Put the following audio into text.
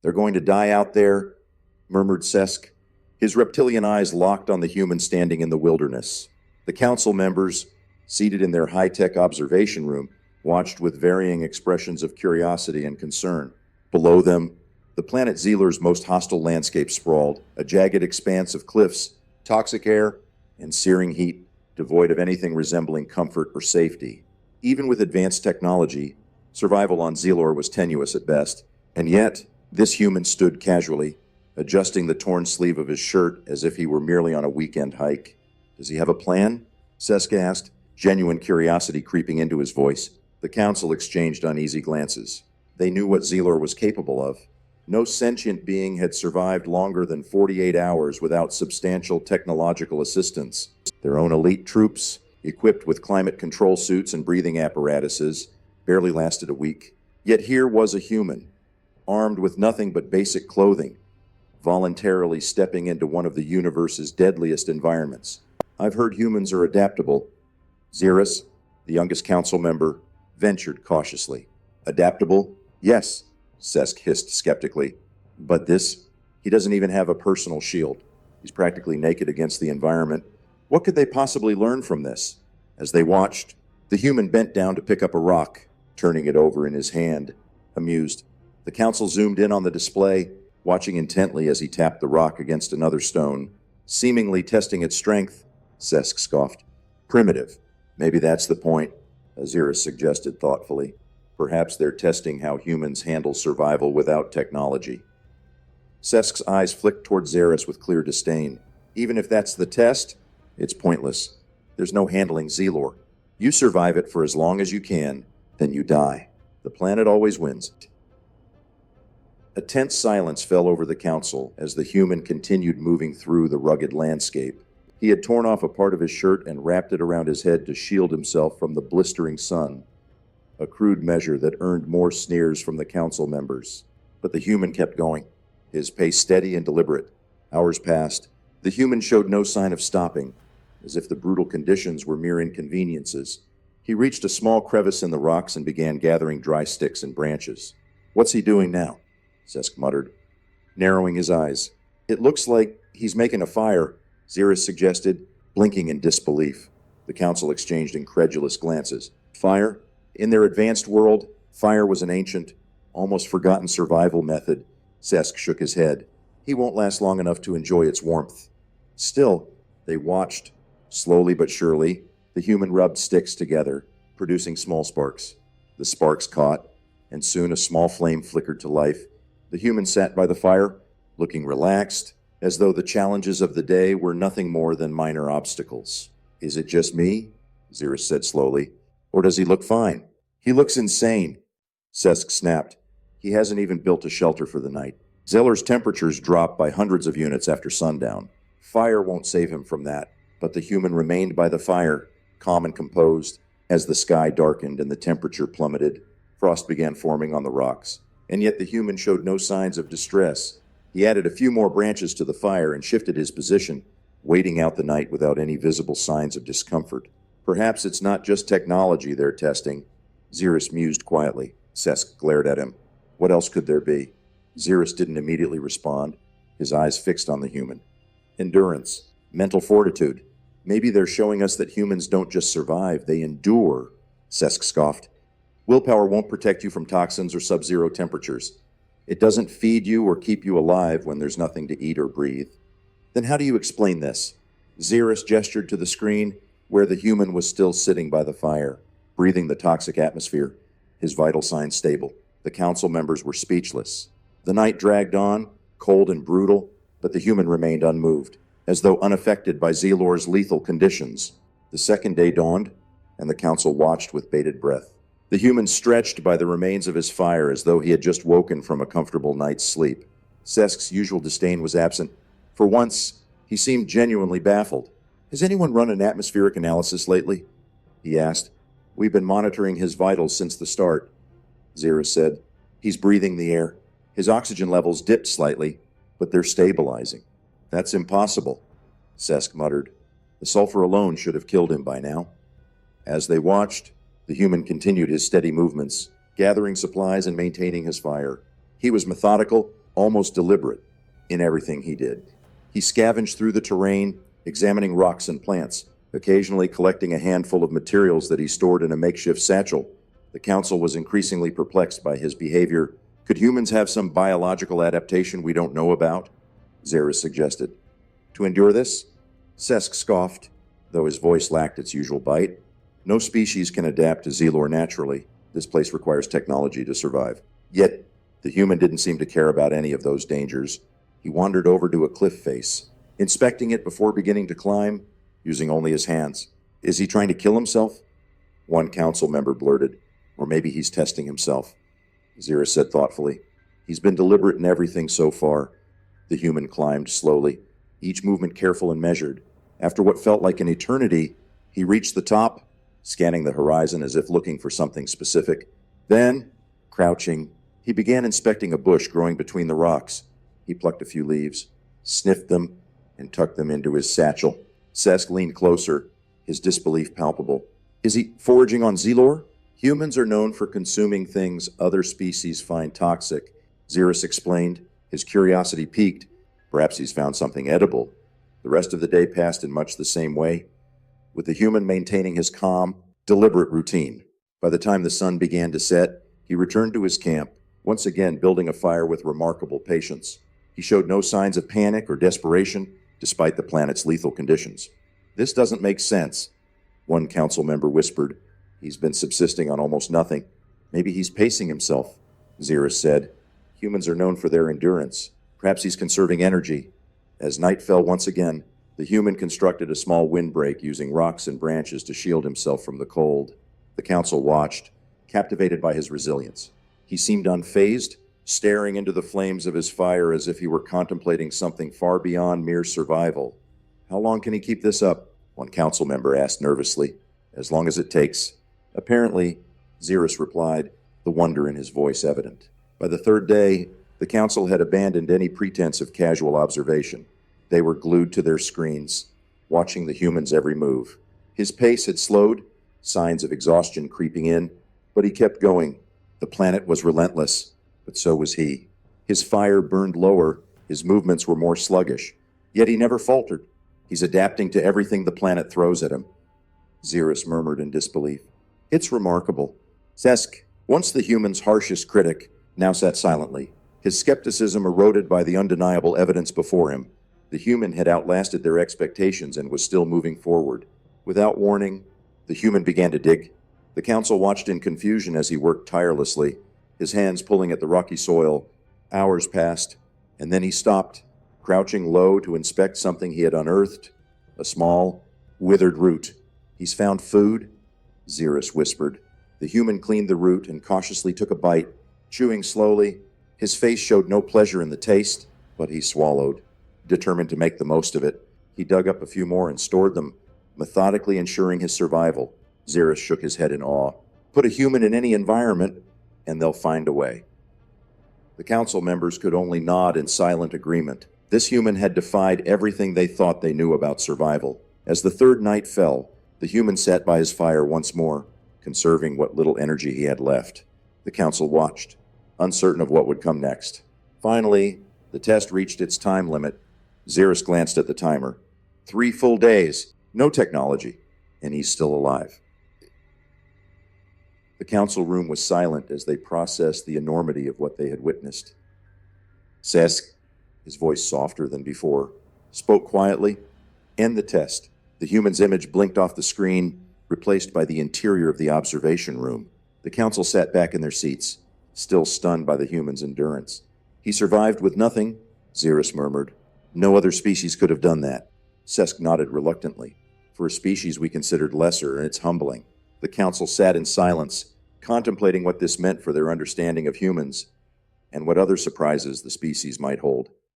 They're going to die out there, murmured Sesk. His reptilian eyes locked on the human standing in the wilderness. The council members, seated in their high-tech observation room, watched with varying expressions of curiosity and concern. Below them, the planet Zelor's most hostile landscape sprawled, a jagged expanse of cliffs, toxic air, and searing heat, devoid of anything resembling comfort or safety. Even with advanced technology, survival on Zelor was tenuous at best, and yet this human stood casually, adjusting the torn sleeve of his shirt as if he were merely on a weekend hike. Does he have a plan? Sesk asked, genuine curiosity creeping into his voice. The council exchanged uneasy glances. They knew what Zelor was capable of. No sentient being had survived longer than 48 hours without substantial technological assistance. Their own elite troops, equipped with climate control suits and breathing apparatuses, barely lasted a week. Yet here was a human, armed with nothing but basic clothing, voluntarily stepping into one of the universe's deadliest environments. I've heard humans are adaptable. Xerus, the youngest council member, ventured cautiously. Adaptable? Yes, Sesk hissed skeptically. But this? He doesn't even have a personal shield. He's practically naked against the environment. What could they possibly learn from this? As they watched, the human bent down to pick up a rock, turning it over in his hand, amused. The council zoomed in on the display, watching intently as he tapped the rock against another stone, seemingly testing its strength. Sesk scoffed. Primitive. Maybe that's the point, Xerus suggested thoughtfully. Perhaps they're testing how humans handle survival without technology. Sesk's eyes flicked toward Xerus with clear disdain. Even if that's the test, it's pointless. There's no handling Zelor. You survive it for as long as you can, then you die. The planet always wins. A tense silence fell over the council as the human continued moving through the rugged landscape. He had torn off a part of his shirt and wrapped it around his head to shield himself from the blistering sun, a crude measure that earned more sneers from the council members. But the human kept going, his pace steady and deliberate. Hours passed. The human showed no sign of stopping, as if the brutal conditions were mere inconveniences. He reached a small crevice in the rocks and began gathering dry sticks and branches. What's he doing now? Sesk muttered, narrowing his eyes. It looks like he's making a fire, Xerus suggested, blinking in disbelief. The council exchanged incredulous glances. Fire? In their advanced world, fire was an ancient, almost forgotten survival method. Sesk shook his head. He won't last long enough to enjoy its warmth. Still, they watched. Slowly but surely, the human rubbed sticks together, producing small sparks. The sparks caught, and soon a small flame flickered to life. The human sat by the fire, looking relaxed, as though the challenges of the day were nothing more than minor obstacles. Is it just me? Xerus said slowly. Or does he look fine? He looks insane, Sesk snapped. He hasn't even built a shelter for the night. Zelor's temperatures dropped by hundreds of units after sundown. Fire won't save him from that. But the human remained by the fire, calm and composed. As the sky darkened and the temperature plummeted, frost began forming on the rocks. And yet the human showed no signs of distress. He added a few more branches to the fire and shifted his position, waiting out the night without any visible signs of discomfort. Perhaps it's not just technology they're testing, Xerus mused quietly. Sesk glared at him. What else could there be? Xerus didn't immediately respond, his eyes fixed on the human. Endurance, mental fortitude. Maybe they're showing us that humans don't just survive, they endure, Sesk scoffed. Willpower won't protect you from toxins or sub-zero temperatures. It doesn't feed you or keep you alive when there's nothing to eat or breathe. Then how do you explain this? Xerus gestured to the screen where the human was still sitting by the fire, breathing the toxic atmosphere, his vital signs stable. The council members were speechless. The night dragged on, cold and brutal, but the human remained unmoved, as though unaffected by Zelor's lethal conditions. The second day dawned, and the council watched with bated breath. The human stretched by the remains of his fire as though he had just woken from a comfortable night's sleep. Sesk's usual disdain was absent. For once, he seemed genuinely baffled. Has anyone run an atmospheric analysis lately? He asked. We've been monitoring his vitals since the start, Xerus said. He's breathing the air. His oxygen levels dipped slightly, but they're stabilizing. That's impossible, Sesk muttered. The sulfur alone should have killed him by now. As they watched, the human continued his steady movements, gathering supplies and maintaining his fire. He was methodical, almost deliberate in everything he did. He scavenged through the terrain, examining rocks and plants, occasionally collecting a handful of materials that he stored in a makeshift satchel. The council was increasingly perplexed by his behavior. Could humans have some biological adaptation we don't know about? Xeris suggested. To endure this? Sesk scoffed, though his voice lacked its usual bite. No species can adapt to Zelor naturally. This place requires technology to survive. Yet, the human didn't seem to care about any of those dangers. He wandered over to a cliff face, inspecting it before beginning to climb, using only his hands. Is he trying to kill himself? One council member blurted. Or maybe he's testing himself. Xeris said thoughtfully. He's been deliberate in everything so far. The human climbed slowly, each movement careful and measured. After what felt like an eternity, he reached the top, scanning the horizon as if looking for something specific. Then, crouching, he began inspecting a bush growing between the rocks. He plucked a few leaves, sniffed them, and tucked them into his satchel. Sesk leaned closer, his disbelief palpable. Is he foraging on Zelor? Humans are known for consuming things other species find toxic, Xeris explained. His curiosity piqued. Perhaps he's found something edible. The rest of the day passed in much the same way, with the human maintaining his calm, deliberate routine. By the time the sun began to set, he returned to his camp, once again building a fire with remarkable patience. He showed no signs of panic or desperation, despite the planet's lethal conditions. This doesn't make sense, one council member whispered. He's been subsisting on almost nothing. Maybe he's pacing himself, Xeris said. Humans are known for their endurance. Perhaps he's conserving energy. As night fell once again, the human constructed a small windbreak using rocks and branches to shield himself from the cold. The council watched, captivated by his resilience. He seemed unfazed, staring into the flames of his fire as if he were contemplating something far beyond mere survival. How long can he keep this up? One council member asked nervously. As long as it takes. Apparently, Xeris replied, the wonder in his voice evident. By the third day, the council had abandoned any pretense of casual observation. They were glued to their screens, watching the human's every move. His pace had slowed, signs of exhaustion creeping in, but he kept going. The planet was relentless, but so was he. His fire burned lower, his movements were more sluggish, yet he never faltered. He's adapting to everything the planet throws at him. Xeris murmured in disbelief. It's remarkable. Sesk, once the human's harshest critic, now sat silently, his skepticism eroded by the undeniable evidence before him. The human had outlasted their expectations and was still moving forward. Without warning, the human began to dig. The council watched in confusion as he worked tirelessly, his hands pulling at the rocky soil. Hours passed, and then he stopped, crouching low to inspect something he had unearthed, a small, withered root. He's found food, Xeris whispered. The human cleaned the root and cautiously took a bite, chewing slowly. His face showed no pleasure in the taste, but he swallowed. Determined to make the most of it, he dug up a few more and stored them, methodically ensuring his survival. Xeris shook his head in awe. Put a human in any environment, and they'll find a way. The council members could only nod in silent agreement. This human had defied everything they thought they knew about survival. As the third night fell, the human sat by his fire once more, conserving what little energy he had left. The council watched, uncertain of what would come next. Finally, the test reached its time limit. Xeris glanced at the timer. 3 full days, no technology, and he's still alive. The council room was silent as they processed the enormity of what they had witnessed. Sesk, his voice softer than before, spoke quietly. End the test. The human's image blinked off the screen, replaced by the interior of the observation room. The council sat back in their seats, still stunned by the human's endurance. He survived with nothing, Xeris murmured. No other species could have done that. Sesk nodded reluctantly. For a species we considered lesser, and it's humbling. The council sat in silence, contemplating what this meant for their understanding of humans and what other surprises the species might hold.